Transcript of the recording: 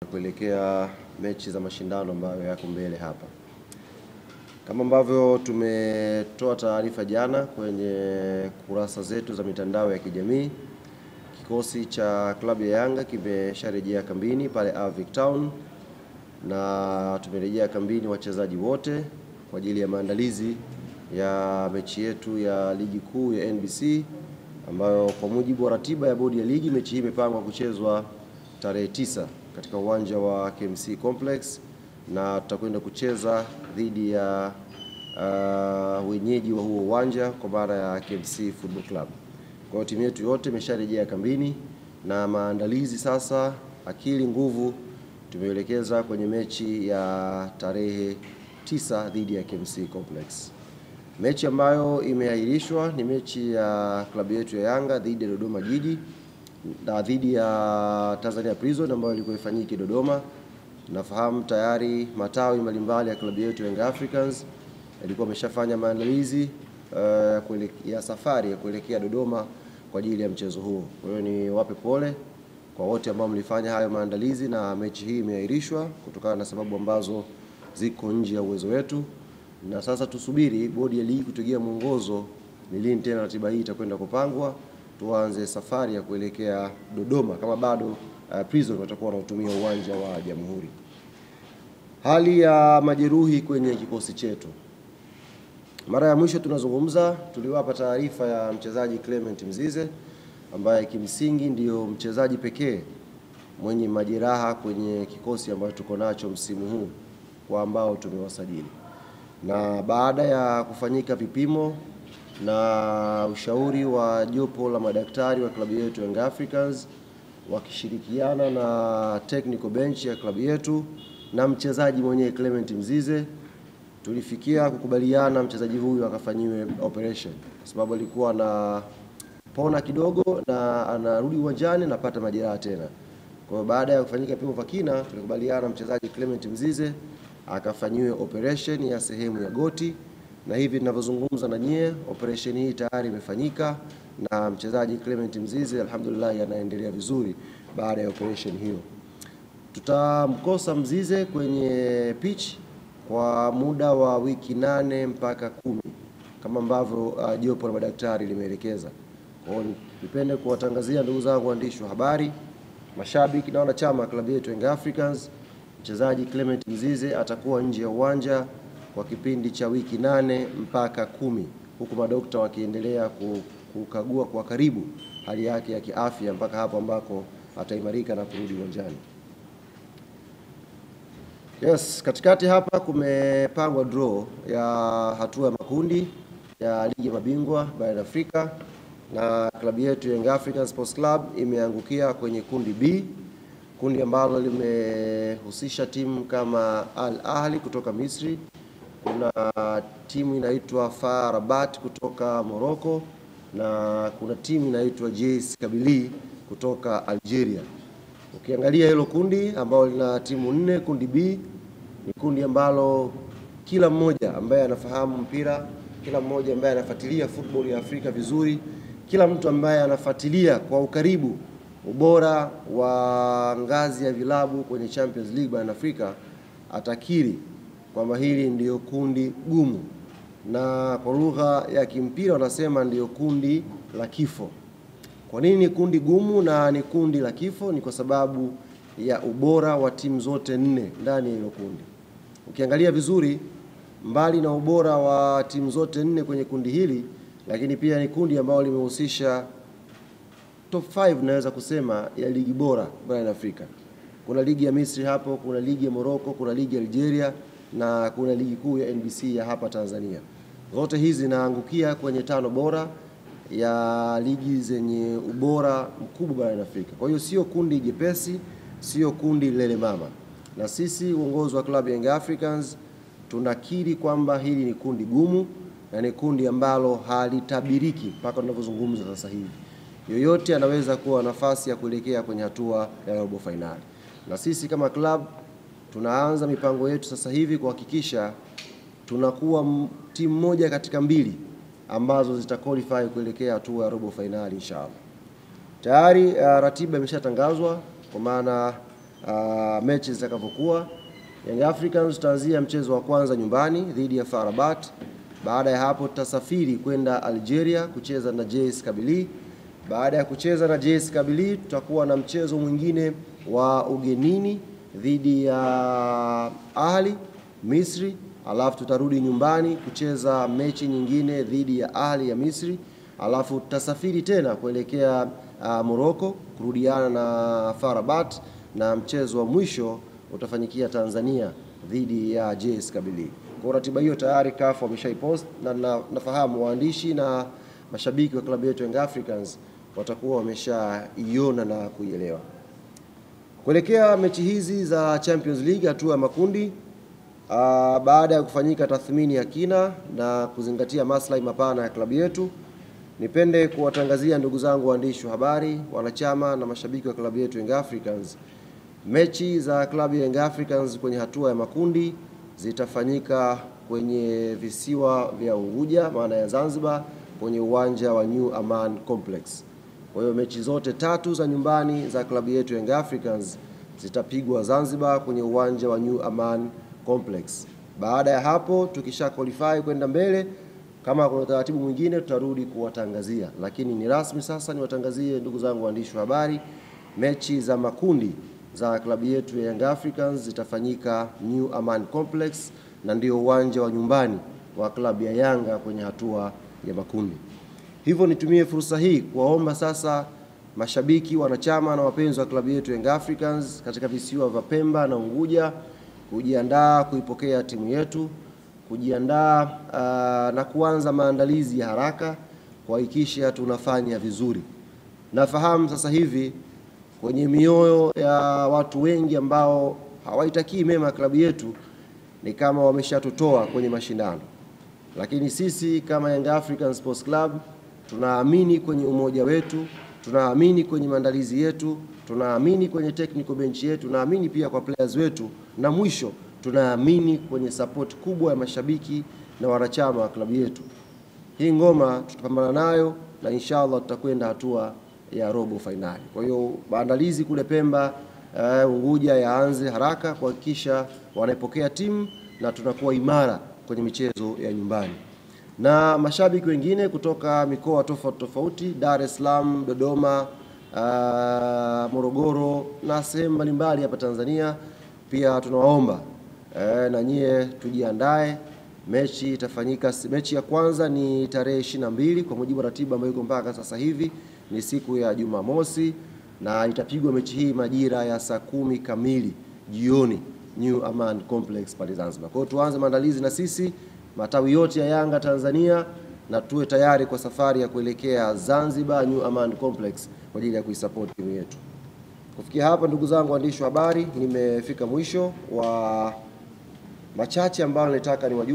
kuelekea mechi za mashindano ambayo yako mbele hapa. Kama ambavyo tumetoa taarifa jana kwenye kurasa zetu za mitandao ya kijamii, kikosi cha klabu ya Yanga kimesharejea kambini pale Avic Town, na tumerejea kambini wachezaji wote kwa ajili ya maandalizi ya mechi yetu ya ligi kuu ya NBC, ambayo kwa mujibu wa ratiba ya bodi ya ligi mechi hii imepangwa kuchezwa tarehe 9 katika uwanja wa KMC Complex, na tutakwenda kucheza dhidi ya wenyeji wa huo uwanja kwa maana ya KMC Football Club. Kwa hiyo timu yetu yote imesharejea kambini na maandalizi sasa, akili nguvu tumeelekeza kwenye mechi ya tarehe 9 dhidi ya KMC Complex. Mechi ambayo imeahirishwa ni mechi ya klabu yetu ya Yanga dhidi ya Dodoma Jiji na dhidi ya Tanzania Prison ambayo ilikuwa ifanyike Dodoma. Nafahamu tayari matawi mbalimbali ya klabu yetu Young Africans ilikuwa ameshafanya maandalizi ya safari ya kuelekea Dodoma kwa ajili ya mchezo huo. Kwa hiyo ni wape pole kwa wote ambao mlifanya hayo maandalizi, na mechi hii imeahirishwa kutokana na sababu ambazo ziko nje ya uwezo wetu, na sasa tusubiri bodi ya ligi kutugia mwongozo ni lini tena ratiba hii itakwenda kupangwa, tuanze safari ya kuelekea Dodoma kama bado Prison watakuwa wanatumia uwanja wa Jamhuri. Hali ya majeruhi kwenye kikosi chetu. Mara ya mwisho tunazungumza tuliwapa taarifa ya mchezaji Clement Mzize ambaye kimsingi ndio mchezaji pekee mwenye majeraha kwenye kikosi ambacho tuko nacho msimu huu kwa ambao tumewasajili. Na baada ya kufanyika vipimo na ushauri wa jopo la madaktari wa klabu yetu Young Africans wakishirikiana na technical bench ya klabu yetu na mchezaji mwenyewe Clement Mzize, tulifikia kukubaliana mchezaji huyu akafanyiwe operation kwa sababu alikuwa na pona kidogo na anarudi uwanjani na pata majeraha tena. Kwa baada ya kufanyika vipimo vya kina, tulikubaliana mchezaji Clement Mzize akafanyiwe operation ya sehemu ya goti, na hivi ninavyozungumza na nyie operation hii tayari imefanyika na mchezaji Clement Mzize alhamdulillah anaendelea vizuri baada ya operation hiyo. Tutamkosa Mzize kwenye pitch kwa muda wa wiki 8 mpaka 10 kama ambavyo jopo la madaktari limeelekeza. Kwa hiyo nipende kuwatangazia ndugu zangu waandishi wa habari, mashabiki na wanachama wa klabu yetu Young Africans, mchezaji Clement Mzize atakuwa nje ya uwanja kwa kipindi cha wiki 8 mpaka 10, huku madokta wakiendelea kukagua kwa karibu hali yake ya kiafya mpaka hapo ambako ataimarika na kurudi uwanjani. Yes, katikati hapa kumepangwa draw ya hatua ya makundi ya ligi ya mabingwa barani Afrika, na klabu yetu Young African Sports Club imeangukia kwenye kundi B, kundi ambalo limehusisha timu kama Al Ahli kutoka Misri, kuna timu inaitwa FAR Rabat kutoka Morocco, na kuna timu inaitwa JS Kabylie kutoka Algeria. Ukiangalia hilo kundi ambalo lina timu 4, kundi B ni kundi ambalo kila mmoja ambaye anafahamu mpira, kila mmoja ambaye anafuatilia football ya Afrika vizuri, kila mtu ambaye anafuatilia kwa ukaribu ubora wa ngazi ya vilabu kwenye Champions League barani Afrika atakiri kwamba hili ndio kundi gumu, na kwa lugha ya kimpira wanasema ndio kundi la kifo. Kwa nini ni kundi gumu na ni kundi la kifo? Ni kwa sababu ya ubora wa timu zote 4 ndani ya hilo kundi. Ukiangalia vizuri, mbali na ubora wa timu zote 4 kwenye kundi hili, lakini pia ni kundi ambalo limehusisha top 5 naweza kusema ya ligi bora barani Afrika. Kuna ligi ya Misri hapo, kuna ligi ya Morocco, kuna ligi ya Algeria na kuna ligi kuu ya NBC ya hapa Tanzania. Zote hizi zinaangukia kwenye 5 bora ya ligi zenye ubora mkubwa barani Afrika. Kwa hiyo sio kundi jepesi, sio kundi lele mama. Na sisi uongozi wa klabu Young Africans tunakiri kwamba hili ni kundi gumu na ni kundi ambalo halitabiriki mpaka tunavyozungumza sasa hivi. Yoyote anaweza kuwa nafasi ya kuelekea kwenye hatua ya robo finali. Na sisi kama club tunaanza mipango yetu sasa hivi kuhakikisha tunakuwa timu moja katika 2 ambazo zitaqualify kuelekea hatua ya robo finali inshallah. Tayari ratiba imeshatangazwa kwa maana mechi zitakavyokuwa. Young Africans tutaanzia mchezo wa kwanza nyumbani dhidi ya FAR Rabat. Baada ya hapo tutasafiri kwenda Algeria kucheza na JS Kabylie. Baada ya kucheza na JS Kabylie tutakuwa na mchezo mwingine wa ugenini dhidi ya Ahli Misri, alafu tutarudi nyumbani kucheza mechi nyingine dhidi ya Ahli ya Misri, alafu tutasafiri tena kuelekea Morocco kurudiana na FAR Rabat, na mchezo wa mwisho utafanyikia Tanzania dhidi ya JS Kabylie. Kwa ratiba hiyo tayari CAF wameshaipost, na nafahamu waandishi na mashabiki wa klabu yetu Young Africans watakuwa wameshaiona na kuielewa. Kuelekea mechi hizi za Champions League hatua ya makundi, baada ya kufanyika tathmini ya kina na kuzingatia maslahi mapana ya klabu yetu, nipende kuwatangazia ndugu zangu waandishi wa habari, wanachama na mashabiki wa klabu yetu Young Africans, mechi za klabu ya Young Africans kwenye hatua ya makundi zitafanyika kwenye visiwa vya Unguja, maana ya Zanzibar, kwenye uwanja wa New Aman Complex. Kwa hiyo mechi zote tatu za nyumbani za klabu yetu Young Africans zitapigwa Zanzibar kwenye uwanja wa New Aman Complex. Baada ya hapo tukisha qualify kwenda mbele, kama kuna utaratibu mwingine tutarudi kuwatangazia, lakini ni rasmi sasa niwatangazie ndugu zangu waandishi wa habari, mechi za makundi za klabu yetu ya Young Africans zitafanyika New Aman Complex, na ndio uwanja wa nyumbani wa klabu ya Yanga kwenye hatua ya makundi. Hivyo nitumie fursa hii kuwaomba sasa mashabiki, wanachama na wapenzi wa klabu yetu Young Africans katika visiwa vya Pemba na Unguja kujiandaa kuipokea timu yetu, kujiandaa na kuanza maandalizi ya haraka kuhakikisha tunafanya vizuri. Nafahamu sasa hivi kwenye mioyo ya watu wengi ambao hawaitakii mema klabu yetu ni kama wameshatutoa kwenye mashindano, lakini sisi kama Young African Sports Club tunaamini kwenye umoja wetu, tunaamini kwenye maandalizi yetu, tunaamini kwenye technical bench yetu, tunaamini pia kwa players wetu, na mwisho tunaamini kwenye support kubwa ya mashabiki na wanachama wa klabu yetu. Hii ngoma tutapambana nayo na inshallah tutakwenda hatua ya robo finali. Kwa hiyo maandalizi kule Pemba, Unguja yaanze haraka kuhakikisha wanaipokea timu na tunakuwa imara kwenye michezo ya nyumbani. Na mashabiki wengine kutoka mikoa tofauti tofauti, Dar es Salaam, Dodoma, Morogoro na sehemu mbalimbali hapa Tanzania, pia tunawaomba na nyie tujiandae. Mechi itafanyika, mechi ya kwanza ni tarehe 22 kwa mujibu wa ratiba ambayo iko mpaka sasa hivi, ni siku ya Jumamosi, na itapigwa mechi hii majira ya saa 10 kamili jioni New Aman Complex pale Zanzibar. Kwa hiyo tuanze maandalizi na sisi matawi yote ya Yanga Tanzania, na tuwe tayari kwa safari ya kuelekea Zanzibar New Aman Complex kwa ajili ya kuisupport timu yetu. Kufikia hapa ndugu zangu waandishi wa habari, nimefika mwisho wa machache ambayo nilitaka niwajuze.